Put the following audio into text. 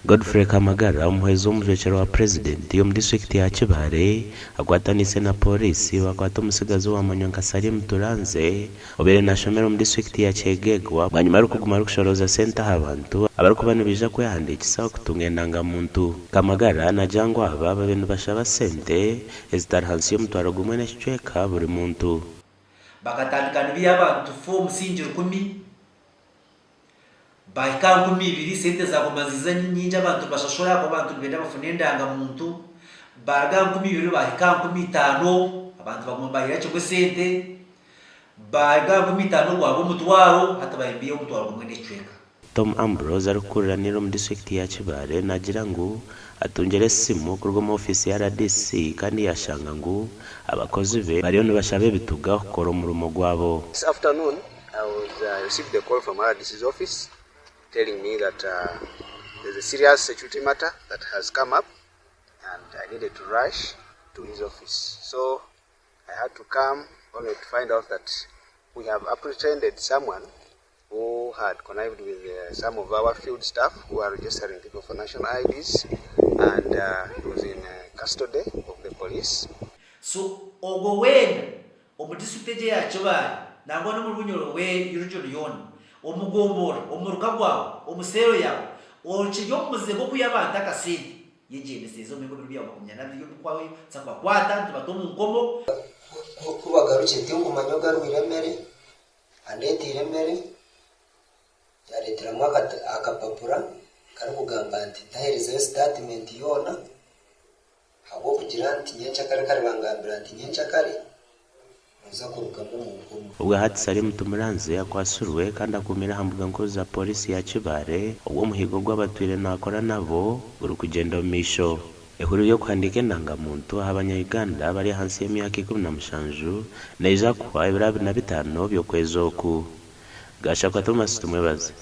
Godfrey Kamagara umuhezi w'umuvekero wa president yo mu district ya Kibale akwatanise na polisi wakwata umusigazi wa Manyonga Salim Turanze obere na shomero mu district ya Kegegwa banyuma yo kuguma rukushoroza center abantu abaruko bane bija kwehandikisa kutungendanga muntu Kamagara na jangwa aba babintu bashaba sente ezitarhansi yo mutwaro gumwe n'icweka buri muntu bakatandikana by'abantu form sinjiro 10 bahikangu mibiri sente za gomaziza nyinja abantu bashashora ko abantu benda bafunendanga muntu bagangu mibiri bahikangu 5 abantu bagomba cyo sente bagangu 5 gwabo mutwaro hata bayimbiye mutwaro gumwe n'icweka. Tom Ambrose arukuranira mu district ya Kibale nagira ngo atungere simu kurwo mu office ya RDC kandi yashanga ngo abakozi be bariyo nibashabe bituga koro mu rumo gwabo. This afternoon I received the call from RDC's office telling me that there's a serious security matter that has come up and I needed to rush to his office. So I had to come only to find out that we have apprehended someone who had connived with some of our field staff who are registering people for national IDs, and he was in custody of the police. So ogo when omudisiteje ya Kibale nangona mu bunyoro we yurujo yona omugombora omurukagwa omusero yawo ochiyo muzego kuyabanda kasindi yejenesezo miko birubiya bakumya nabyo kwawe tsakwa kwata tubatomu nkomo kubagaruke tingo manyoga rwiremere andeti iremere yaretera mwaka akapapura kari kugamba nti tahereze statement yona habo kugira nti nyencha kare bangambira nti nyencha kare ubwo hati Salim Tumuranze yakwasuruwe kandi akumira hambuga ngo za polisi ya Kibale ubwo muhigo gw'abatwire nakora nabo uri kugenda misho ehuru yo kwandika ndangamuntu abanya-Uganda bari hansi y'imyaka 17 neja kwa 2025 byo kwezoku gashaka Thomas tumwebaze.